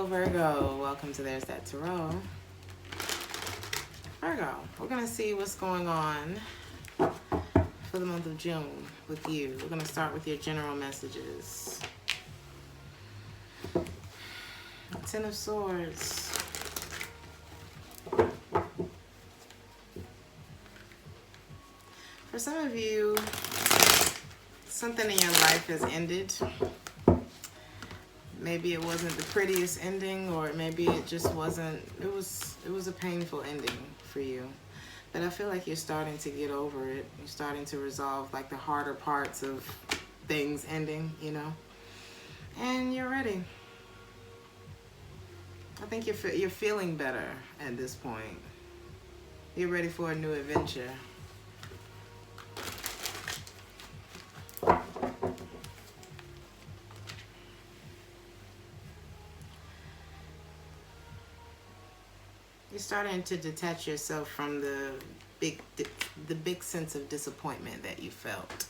Virgo, welcome to Theresthattarot. Virgo, we're going to see what's going on for the month of June with you. We're going to start with your general messages. Ten of Swords. For some of you, something in your life has ended. Maybe it wasn't the prettiest ending, or maybe it just wasn't, it was a painful ending for you. But I feel like you're starting to get over it. You're starting to resolve like the harder parts of things ending, you know? And you're ready. I think you're feeling better at this point. You're ready for a new adventure. You're starting to detach yourself from the big sense of disappointment that you felt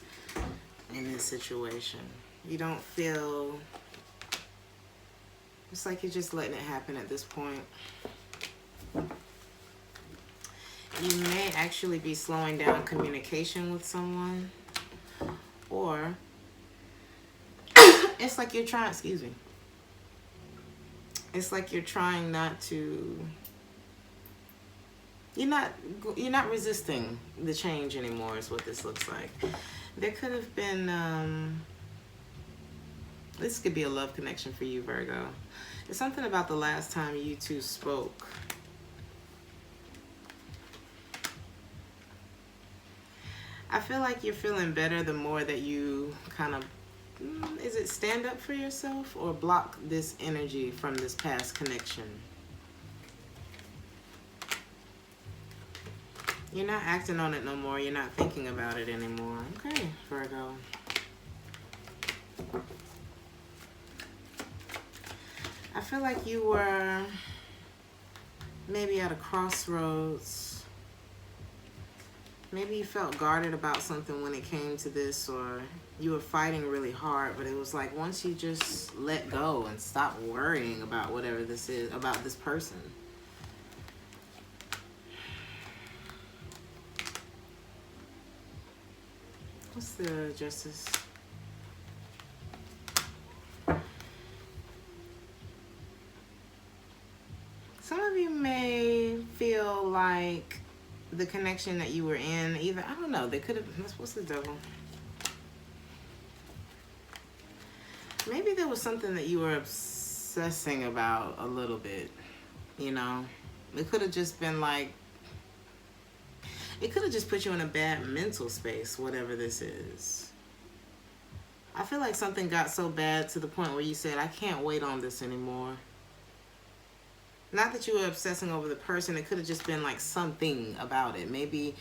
in this situation. You don't feel, it's like you're just letting it happen at this point. You may actually be slowing down communication with someone, or it's like you're trying, excuse me. It's like you're trying not to, you're not resisting the change anymore is what this looks like. There could have been, this could be a love connection for you, Virgo. There's something about the last time you two spoke. I feel like you're feeling better the more that you kind of, is it stand up for yourself or block this energy from this past connection? You're not acting on it no more. You're not thinking about it anymore. Okay, Virgo. I feel like you were maybe at a crossroads. Maybe you felt guarded about something when it came to this, or you were fighting really hard, but it was like once you just let go and stop worrying about whatever this is, about this person. What's the Justice? Some of you may feel like the connection that you were in, either, I don't know, they could have, what's the Devil? Maybe there was something that you were obsessing about a little bit, you know? It could have just been like, it could have just put you in a bad mental space, whatever this is. I feel like something got so bad to the point where you said, I can't wait on this anymore. Not that you were obsessing over the person. It could have just been like something about it. Maybe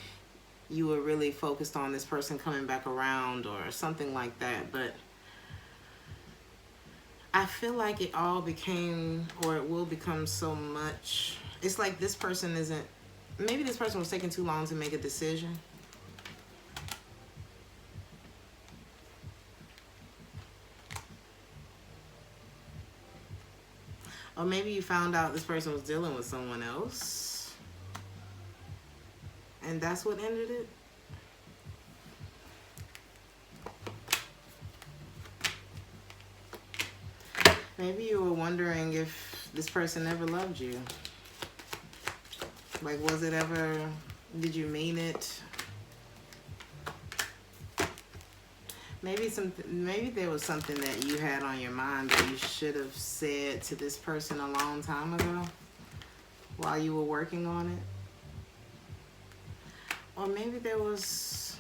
you were really focused on this person coming back around or something like that. But I feel like it all became, or it will become so much. It's like this person isn't, maybe this person was taking too long to make a decision. Or maybe you found out this person was dealing with someone else, and that's what ended it. Maybe you were wondering if this person ever loved you. Like, was it ever, did you mean it? Maybe there was something that you had on your mind that you should have said to this person a long time ago while you were working on it. Or maybe there was,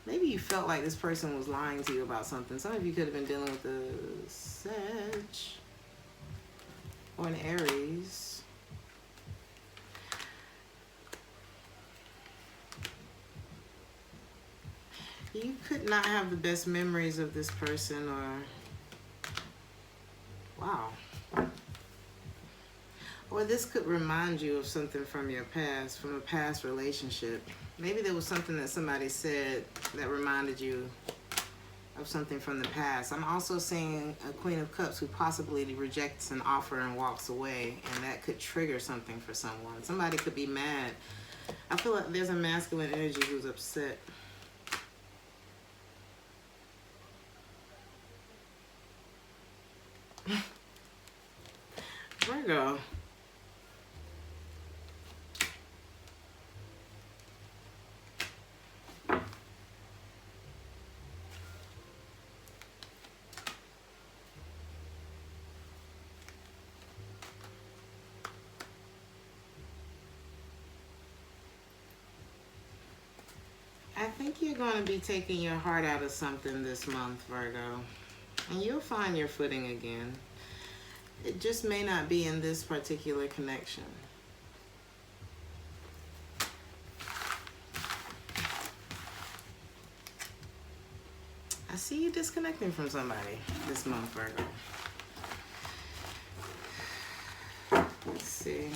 maybe you felt like this person was lying to you about something. Some of you could have been dealing with a Sag or an Aries. You could not have the best memories of this person, or, wow. Or this could remind you of something from your past, from a past relationship. Maybe there was something that somebody said that reminded you of something from the past. I'm also seeing a Queen of Cups who possibly rejects an offer and walks away, and that could trigger something for someone. Somebody could be mad. I feel like there's a masculine energy who's upset. Virgo. I think you're going to be taking your heart out of something this month, Virgo. And you'll find your footing again. It just may not be in this particular connection. I see you disconnecting from somebody this month, Virgo. Let's see.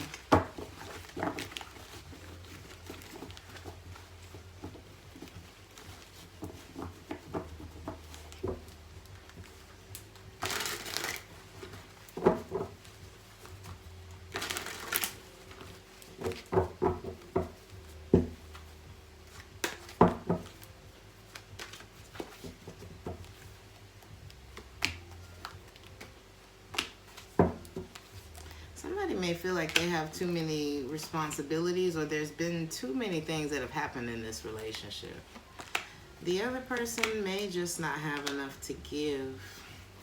Somebody may feel like they have too many responsibilities, or there's been too many things that have happened in this relationship. The other person may just not have enough to give,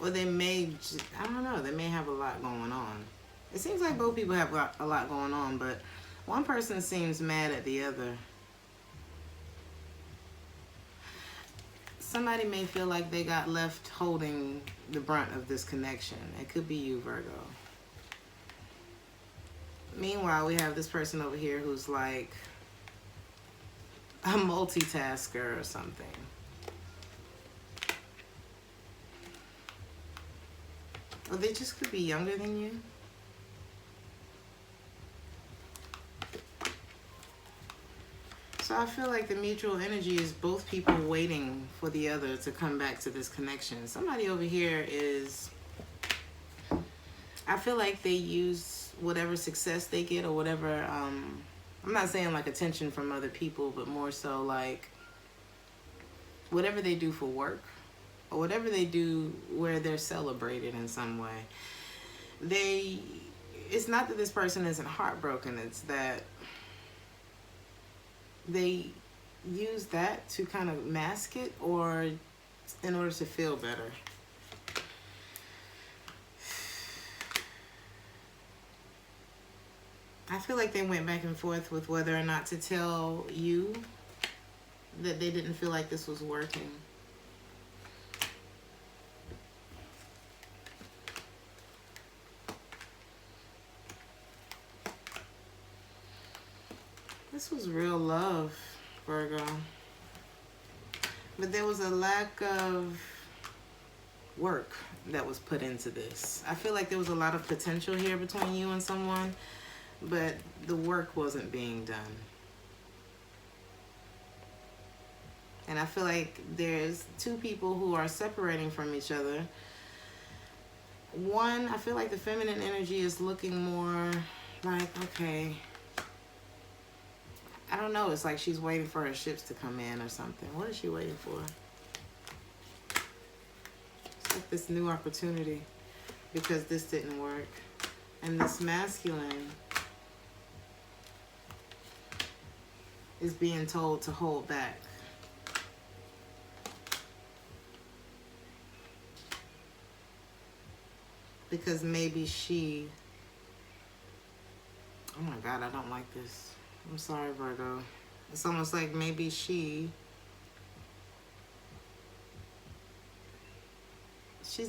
or they may, I don't know, they may have a lot going on. It seems like both people have a lot going on, but one person seems mad at the other. Somebody may feel like they got left holding the brunt of this connection. It could be you, Virgo. Meanwhile, we have this person over here who's like a multitasker or something. Or they just could be younger than you. So I feel like the mutual energy is both people waiting for the other to come back to this connection. Somebody over here is, I feel like they use whatever success they get, or whatever, I'm not saying like attention from other people, but more so like whatever they do for work, or whatever they do where they're celebrated in some way. It's not that this person isn't heartbroken, it's that they use that to kind of mask it, or in order to feel better. I feel like they went back and forth with whether or not to tell you that they didn't feel like this was working. This was real love, Virgo. But there was a lack of work that was put into this. I feel like there was a lot of potential here between you and someone, but the work wasn't being done. And I feel like there's two people who are separating from each other. One, I feel like the feminine energy is looking more like, okay, I don't know, it's like she's waiting for her ships to come in or something. What is she waiting for? It's like this new opportunity because this didn't work. And this masculine is being told to hold back. Because maybe she... Oh my God, I don't like this. I'm sorry, Virgo. It's almost like maybe she's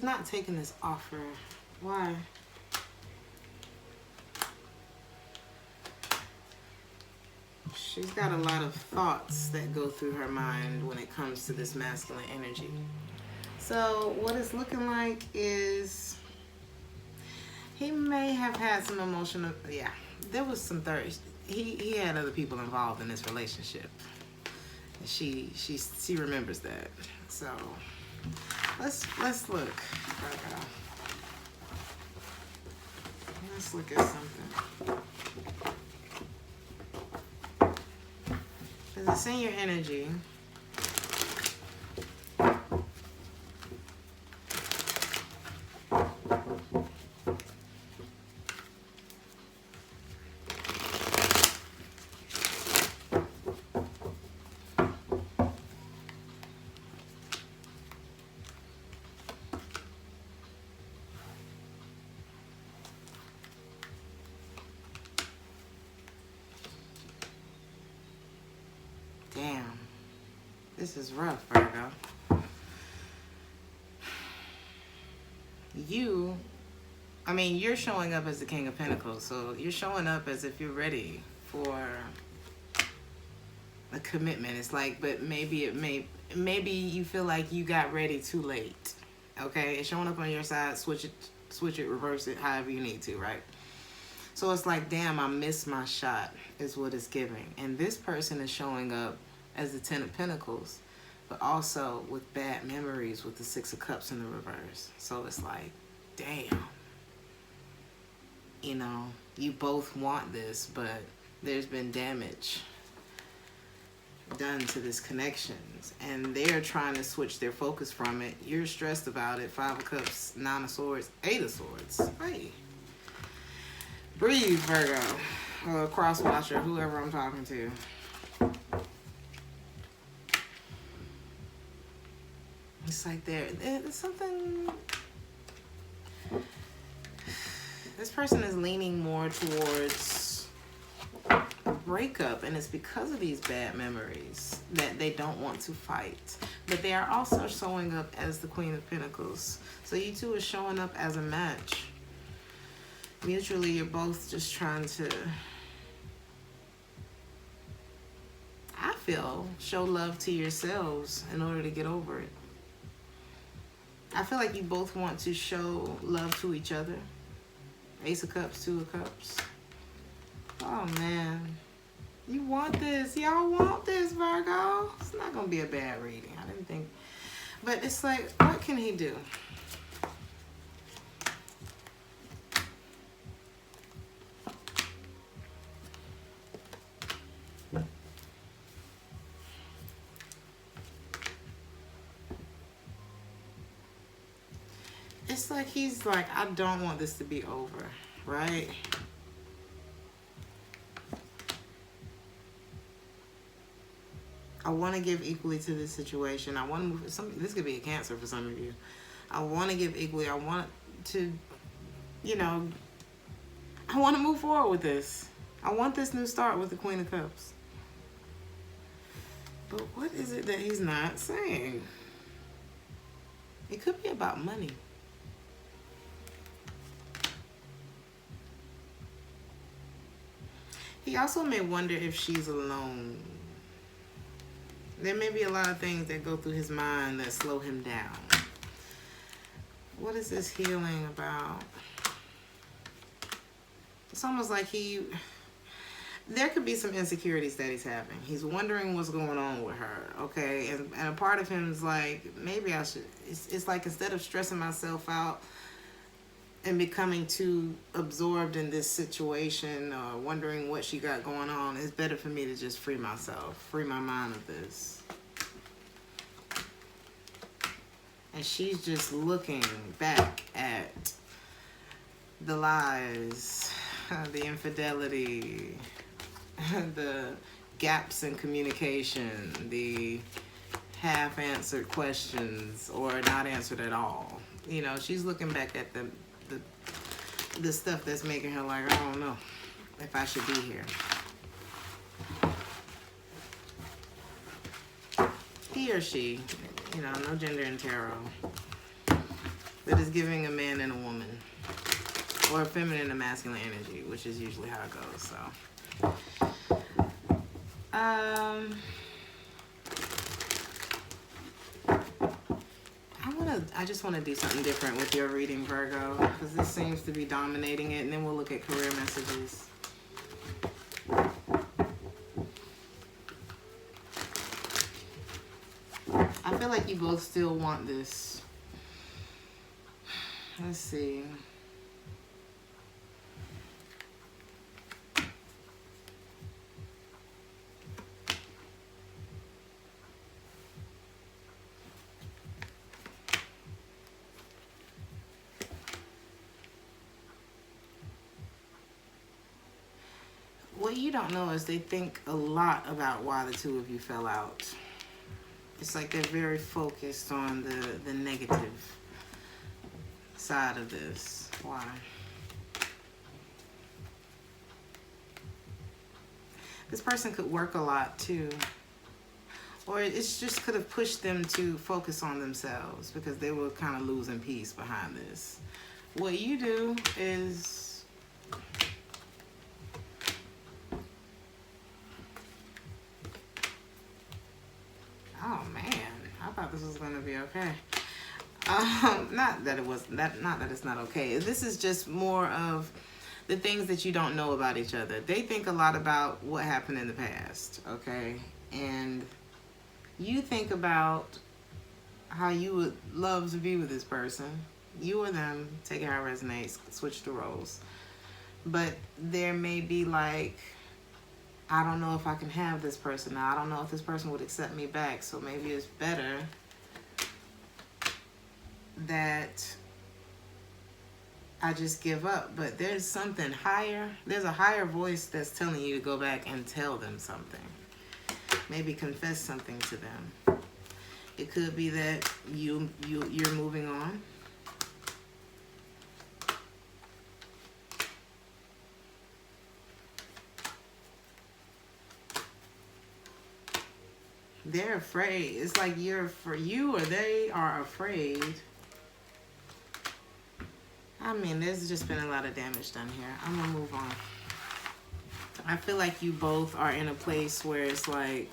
not taking this offer. Why? She's got a lot of thoughts that go through her mind when it comes to this masculine energy. So what it's looking like is he may have had some emotional, yeah, there was some thirst. He had other people involved in this relationship. She remembers that. So Let's look. Virgo. Let's look at something. Because it's in your energy. Damn. This is rough, Virgo. You're showing up as the King of Pentacles, so you're showing up as if you're ready for a commitment. It's like, but maybe you feel like you got ready too late. Okay, it's showing up on your side. Switch it, reverse it, however you need to, right? So it's like, damn, I missed my shot, is what it's giving. And this person is showing up as the Ten of Pentacles, but also with bad memories with the Six of Cups in the reverse. So it's like, damn. You know, you both want this, but there's been damage done to this connections. And they're trying to switch their focus from it. You're stressed about it. Five of Cups, Nine of Swords, Eight of Swords. Hey. Breathe, Virgo. Or cross watcher, whoever I'm talking to. It's like there's something. This person is leaning more towards a breakup, and it's because of these bad memories that they don't want to fight. But they are also showing up as the Queen of Pentacles. So you two are showing up as a match. Mutually, you're both just trying to, I feel, show love to yourselves in order to get over it. I feel like you both want to show love to each other. Ace of Cups, Two of Cups. Oh, man. You want this. Y'all want this, Virgo. It's not going to be a bad reading. I didn't think. But it's like, what can he do? It's like he's like, I don't want this to be over, right? I want to give equally to this situation. I want to move. This could be a Cancer for some of you. I want to give equally. I want to, I want to move forward with this. I want this new start with the Queen of Cups. But what is it that he's not saying? It could be about money. He also may wonder if she's alone. There may be a lot of things that go through his mind that slow him down. What is this healing about? It's almost like there could be some insecurities that he's having. He's wondering what's going on with her, okay? And a part of him is like, maybe I should, it's like instead of stressing myself out and becoming too absorbed in this situation or wondering what she got going on, it's better for me to just free myself, free my mind of this. And she's just looking back at the lies, the infidelity, the gaps in communication, the half-answered questions or not answered at all. You know, she's looking back at the stuff that's making her like, I don't know if I should be here. He or she, no gender in tarot, but is giving a man and a woman, or a feminine and masculine energy, which is usually how it goes. So, I just want to do something different with your reading, Virgo, because this seems to be dominating it, and then we'll look at career messages. I feel like you both still want this. Let's see. What you don't know is they think a lot about why the two of you fell out. It's like they're very focused on the negative side of this. Why? This person could work a lot too. Or it just could have pushed them to focus on themselves because they were kind of losing peace behind this. What you do is... Oh man, I thought this was going to be okay. Not that it's not okay. This is just more of the things that you don't know about each other. They think a lot about what happened in the past, okay? And you think about how you would love to be with this person. You or them, take it how it resonates, switch the roles. But there may be like, I don't know if I can have this person now. I don't know if this person would accept me back. So maybe it's better that I just give up. But there's something higher. There's a higher voice that's telling you to go back and tell them something. Maybe confess something to them. It could be that you're moving on. They're afraid. It's like you or they are afraid. I mean, there's just been a lot of damage done here. I'm gonna move on. I feel like you both are in a place where it's like,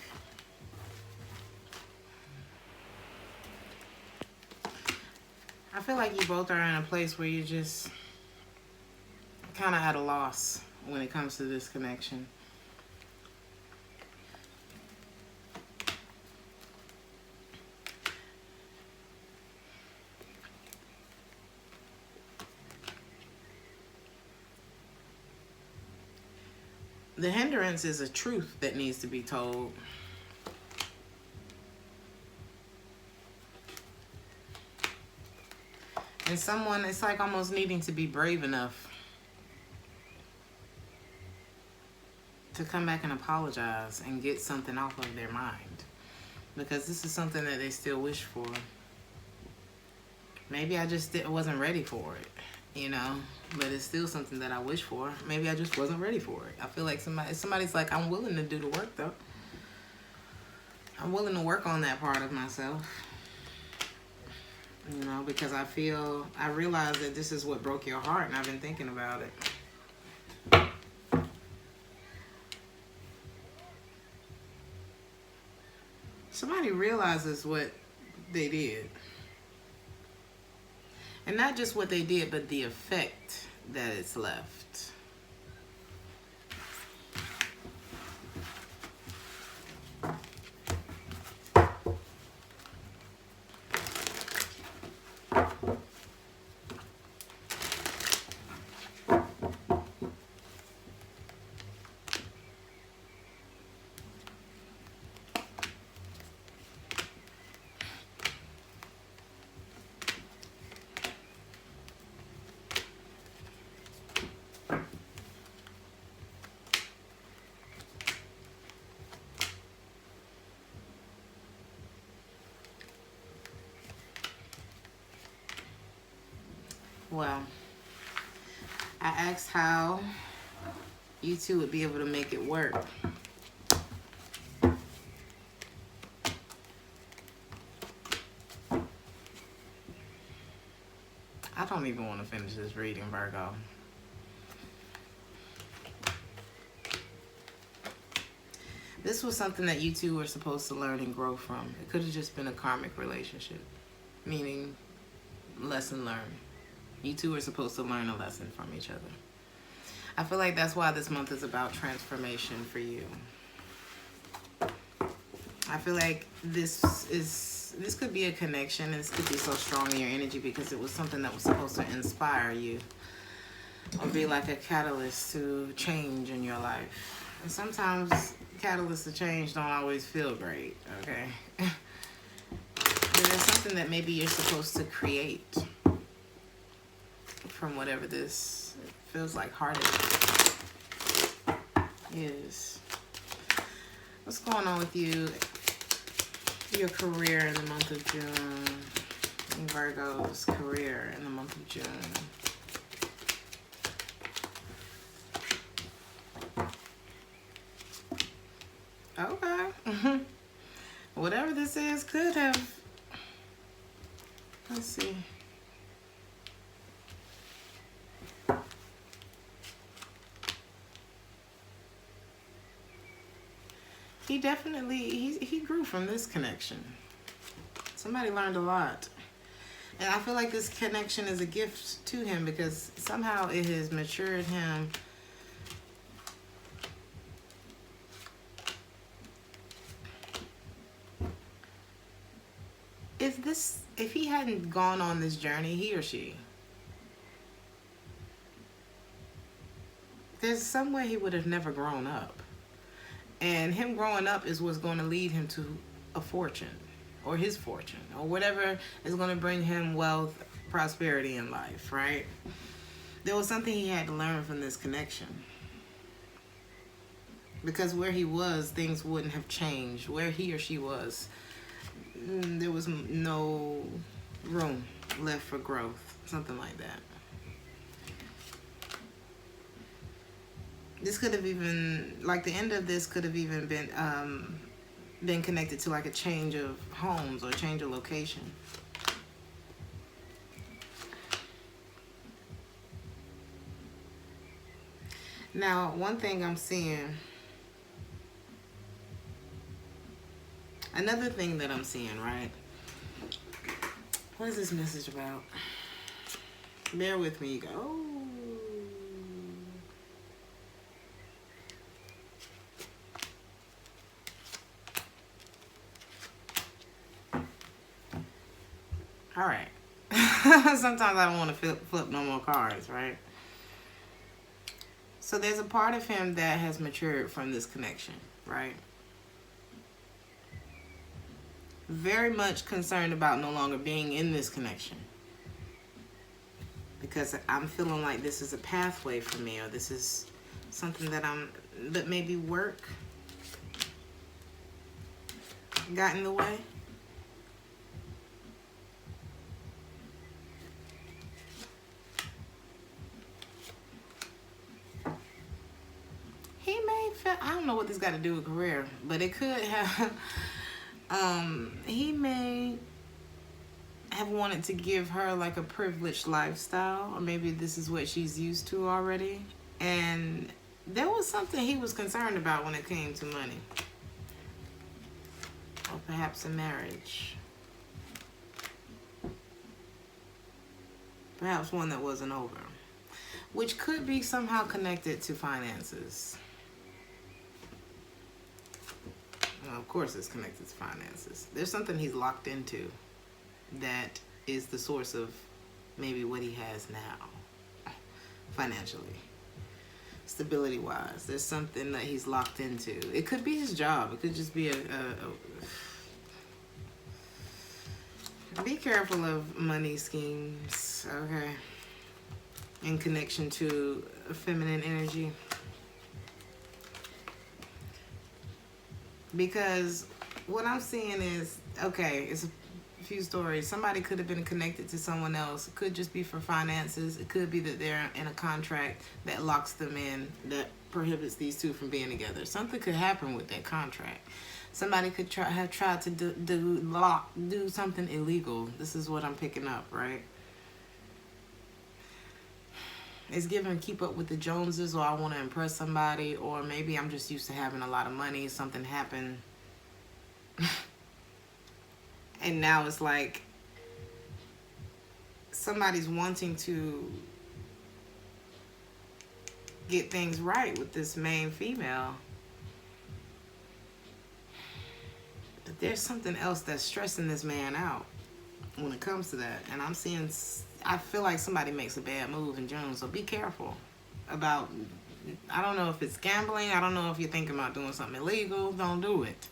I feel like you both are in a place where you're just kind of at a loss when it comes to this connection. The hindrance is a truth that needs to be told. And someone, it's like almost needing to be brave enough to come back and apologize and get something off of their mind. Because this is something that they still wish for. Maybe I just wasn't ready for it, you know? But it's still something that I wish for. Maybe I just wasn't ready for it. I feel like somebody's like, I'm willing to do the work though. I'm willing to work on that part of myself. You know, because I realize that this is what broke your heart and I've been thinking about it. Somebody realizes what they did. And not just what they did, but the effect that it's left. Well, I asked how you two would be able to make it work. I don't even want to finish this reading, Virgo. This was something that you two were supposed to learn and grow from. It could have just been a karmic relationship, meaning lesson learned. You two are supposed to learn a lesson from each other. I feel like that's why this month is about transformation for you. I feel like this is this could be a connection, and this could be so strong in your energy because it was something that was supposed to inspire you or be like a catalyst to change in your life. And sometimes catalysts to change don't always feel great, okay? But there's something that maybe you're supposed to create from whatever this feels like heartache is. What's going on with you? Your career in the month of June. Virgo's career in the month of June. Okay. Whatever this is could have. Let's see. He definitely, he grew from this connection. Somebody learned a lot. And I feel like this connection is a gift to him because somehow it has matured him. If he hadn't gone on this journey, he or she, there's some way he would have never grown up. And him growing up is what's going to lead him to a fortune or his fortune or whatever is going to bring him wealth, prosperity in life, right? There was something he had to learn from this connection. Because where he was, things wouldn't have changed. Where he or she was, there was no room left for growth. Something like that. This could have even, like the end of this could have even been connected to like a change of homes or change of location. Now, one thing I'm seeing, another thing that I'm seeing, right? What is this message about? Bear with me, you go. Oh. All right. Sometimes I don't want to flip no more cards, right? So there's a part of him that has matured from this connection, right? Very much concerned about no longer being in this connection. Because I'm feeling like this is a pathway for me, or this is something that maybe work got in the way. I don't know what this got to do with career, but it could have. He may have wanted to give her like a privileged lifestyle, or maybe this is what she's used to already. And there was something he was concerned about when it came to money, or perhaps a marriage, perhaps one that wasn't over, which could be somehow connected to finances. Well, of course it's connected to finances. There's something he's locked into that is the source of maybe what he has now, financially, stability wise. There's something that he's locked into. It could be his job. It could just be be careful of money schemes, okay, in connection to feminine energy. Because what I'm seeing is, okay, it's a few stories. Somebody could have been connected to someone else. It could just be for finances. It could be that they're in a contract that locks them in, that prohibits these two from being together. Something could happen with that contract. Somebody could have tried to do something illegal. This is what I'm picking up, right? It's given keep up with the Joneses, or I want to impress somebody, or maybe I'm just used to having a lot of money. Something happened. And now it's like somebody's wanting to get things right with this main female. But there's something else that's stressing this man out when it comes to that. And I'm seeing, I feel like somebody makes a bad move in June. So be careful about, I don't know if it's gambling. I don't know if you're thinking about doing something illegal. Don't do it.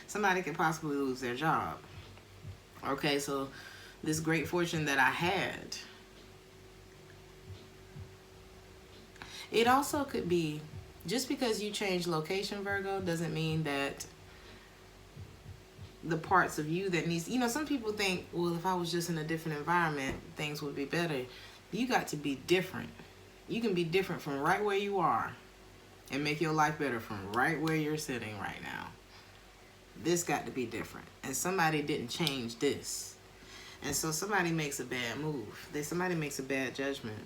Somebody could possibly lose their job. Okay, so this great fortune that I had, it also could be, just because you change location, Virgo, doesn't mean that the parts of you that needs, some people think, well, if I was just in a different environment, things would be better. You got to be different. You can be different from right where you are and make your life better from right where you're sitting right now. This got to be different. And somebody didn't change this. And so somebody makes a bad move. Somebody makes a bad judgment.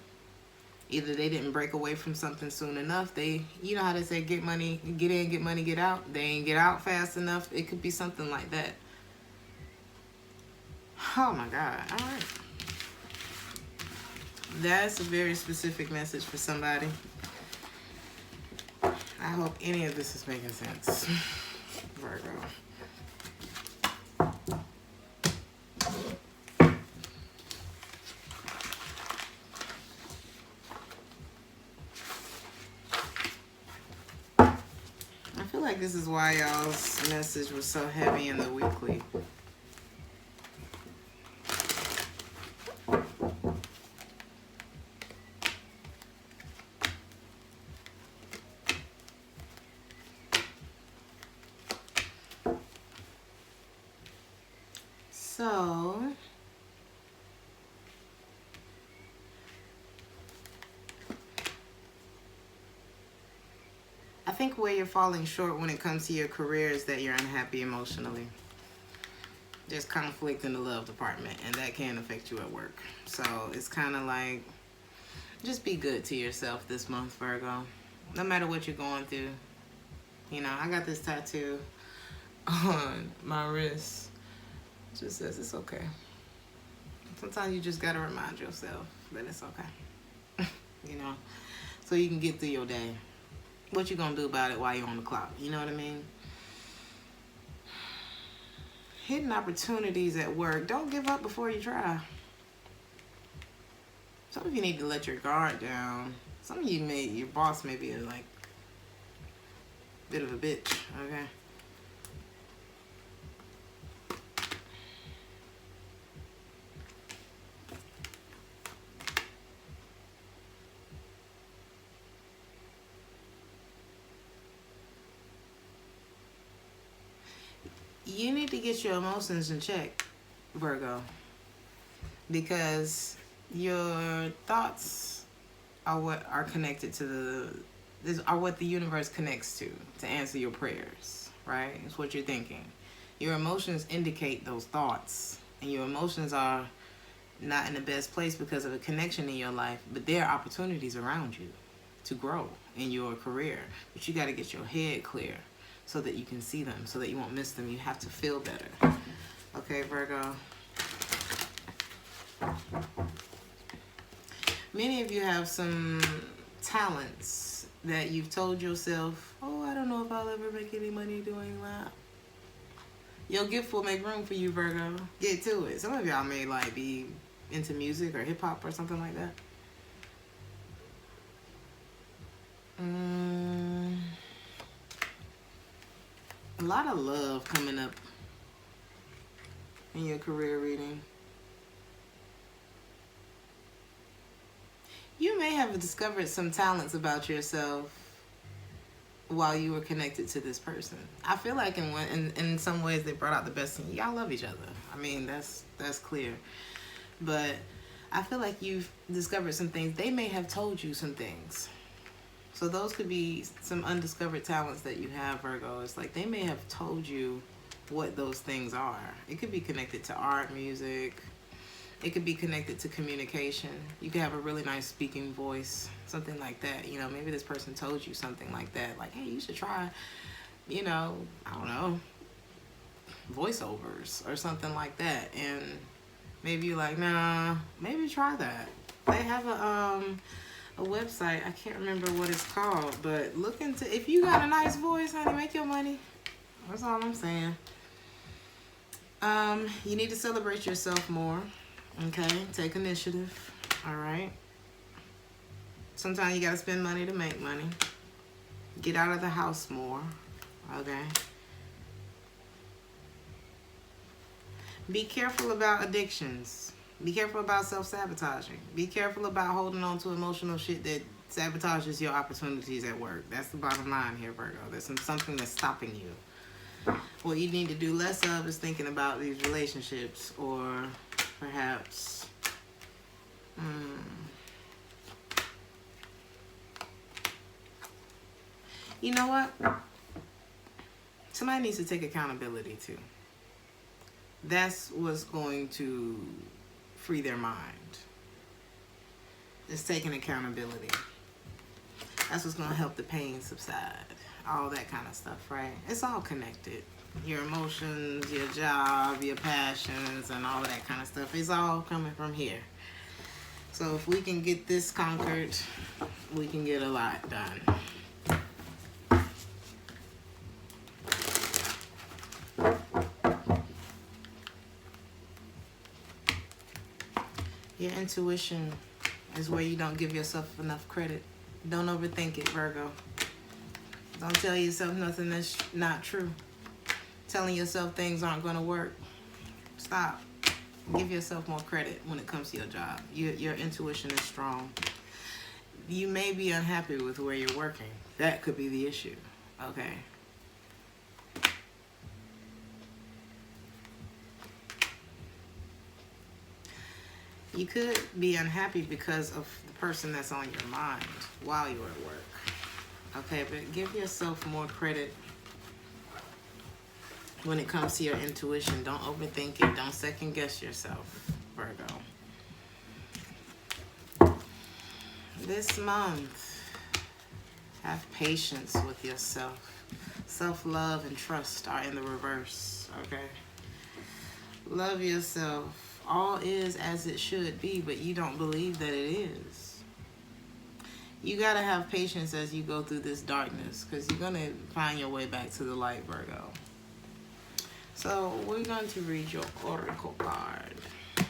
Either they didn't break away from something soon enough. You know how they say, get money, get in, get money, get out. They ain't get out fast enough. It could be something like that. Oh my God. All right. That's a very specific message for somebody. I hope any of this is making sense. Virgo. I feel like this is why y'all's message was so heavy in the weekly. So, I think where you're falling short when it comes to your career is that you're unhappy emotionally. There's conflict in the love department, and that can affect you at work. So it's kind of like, just be good to yourself this month, Virgo. No matter what you're going through. I got this tattoo on my wrist. It just says it's okay. Sometimes you just got to remind yourself that it's okay. So you can get through your day. What you gonna do about it while you're on the clock? You know what I mean? Hidden opportunities at work. Don't give up before you try. Some of you need to let your guard down. Some of you your boss may be like a bit of a bitch, okay? You need to get your emotions in check, Virgo, because your thoughts are what are connected to are what the universe connects to answer your prayers, right? It's what you're thinking. Your emotions indicate those thoughts, and your emotions are not in the best place because of a connection in your life, but there are opportunities around you to grow in your career, but you got to get your head clear so that you can see them, so that you won't miss them. You have to feel better. Okay, Virgo. Many of you have some talents that you've told yourself, oh, I don't know if I'll ever make any money doing that. Your gift will make room for you, Virgo. Get to it. Some of y'all may be into music or hip hop or something like that. A lot of love coming up in your career reading. You may have discovered some talents about yourself while you were connected to this person. I feel like in some ways they brought out the best in you. Y'all love each other. I mean, that's clear. But I feel like you've discovered some things. They may have told you some things. So those could be some undiscovered talents that you have, Virgo. It's like they may have told you what those things are. It could be connected to art, music. It could be connected to communication. You could have a really nice speaking voice, something like that. Maybe this person told you something like that. Like, hey, you should try, I don't know, voiceovers or something like that. And maybe you're like, nah, maybe try that. They have a website. I can't remember what it's called, but look into, if you got a nice voice, honey, make your money. That's all I'm saying. You need to celebrate yourself more. Okay, take initiative. All right. Sometimes you gotta spend money to make money. Get out of the house more. Okay. Be careful about addictions. Be careful about self-sabotaging. Be careful about holding on to emotional shit that sabotages your opportunities at work. That's the bottom line here, Virgo. There's something that's stopping you. What you need to do less of is thinking about these relationships, or perhaps you know what? Somebody needs to take accountability too. That's what's going to free their mind. It's taking accountability. That's what's going to help the pain subside. All that kind of stuff, right? It's all connected. Your emotions, your job, your passions, and all that kind of stuff. It's all coming from here. So if we can get this conquered, we can get a lot done. Your intuition is where you don't give yourself enough credit. Don't overthink it, Virgo. Don't tell yourself nothing that's not true. Telling yourself things aren't going to work. Stop. Give yourself more credit when it comes to your job. Your intuition is strong. You may be unhappy with where you're working. That could be the issue. Okay. You could be unhappy because of the person that's on your mind while you're at work. Okay, but give yourself more credit when it comes to your intuition. Don't overthink it. Don't second guess yourself, Virgo. This month, have patience with yourself. Self-love and trust are in the reverse, okay? Love yourself. All is as it should be, but you don't believe that it is. You got to have patience as you go through this darkness, because you're going to find your way back to the light, Virgo. So we're going to read your oracle card. If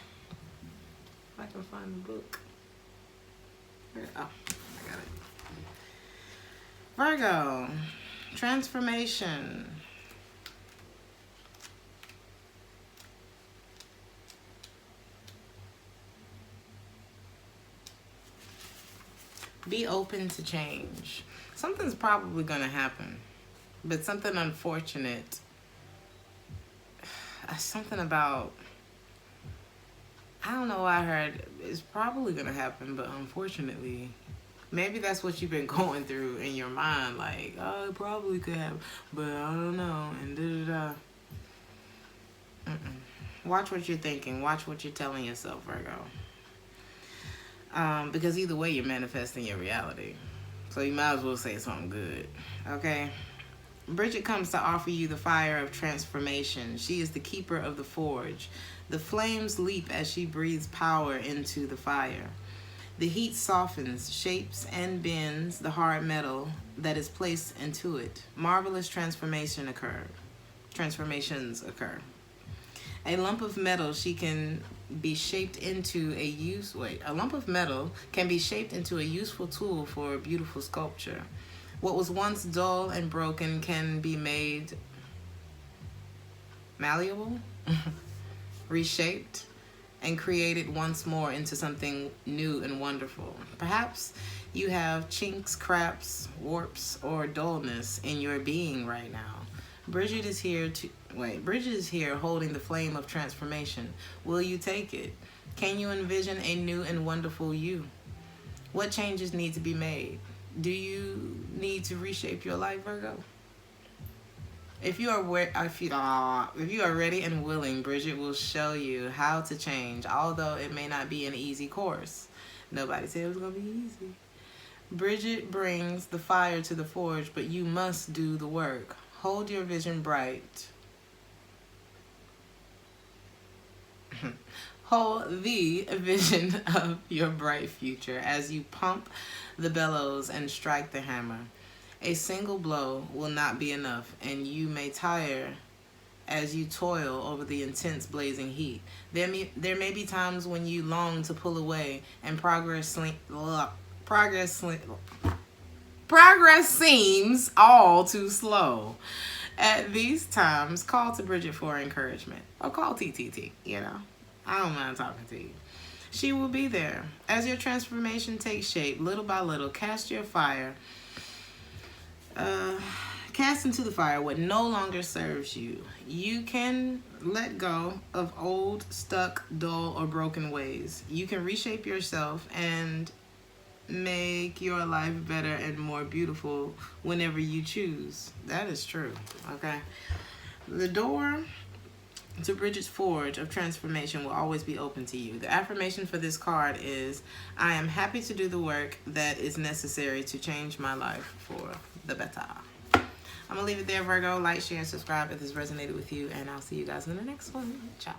I can find the book. Oh, I got it. Virgo, transformation. Be open to change. Something's probably going to happen, but something unfortunate. Something about, I don't know why I heard it's probably going to happen, but unfortunately, maybe that's what you've been going through in your mind. Like, oh, it probably could happen, but I don't know, and da-da-da. Watch what you're thinking. Watch what you're telling yourself, Virgo. Because either way, you're manifesting your reality. So you might as well say something good. Okay? Bridget comes to offer you the fire of transformation. She is the keeper of the forge. The flames leap as she breathes power into the fire. The heat softens, shapes, and bends the hard metal that is placed into it. Marvelous transformations occur. A lump of metal a lump of metal can be shaped into a useful tool for a beautiful sculpture. What was once dull and broken can be made malleable, reshaped, and created once more into something new and wonderful. Perhaps you have chinks, cracks, warps, or dullness in your being right now. Bridget is here holding the flame of transformation. Will you take it? Can you envision a new and wonderful you? What changes need to be made? Do you need to reshape your life, Virgo? If you are ready and willing, Bridget will show you how to change, although it may not be an easy course. Nobody said it was going to be easy. Bridget brings the fire to the forge, but you must do the work. Hold your vision bright. Hold the vision of your bright future as you pump the bellows and strike the hammer. A single blow will not be enough, and you may tire as you toil over the intense blazing heat. There may be times when you long to pull away and progress seems all too slow. At these times, call to Bridget for encouragement, or call TTT, you know. I don't mind talking to you. She will be there. As your transformation takes shape, little by little, cast into the fire what no longer serves you. You can let go of old, stuck, dull, or broken ways. You can reshape yourself and make your life better and more beautiful whenever you choose. That is true, okay? The door to Bridget's forge of transformation will always be open to you. The affirmation for this card is, I am happy to do the work that is necessary to change my life for the better. I'm going to leave it there, Virgo. Like, share, and subscribe if this resonated with you, and I'll see you guys in the next one. Ciao.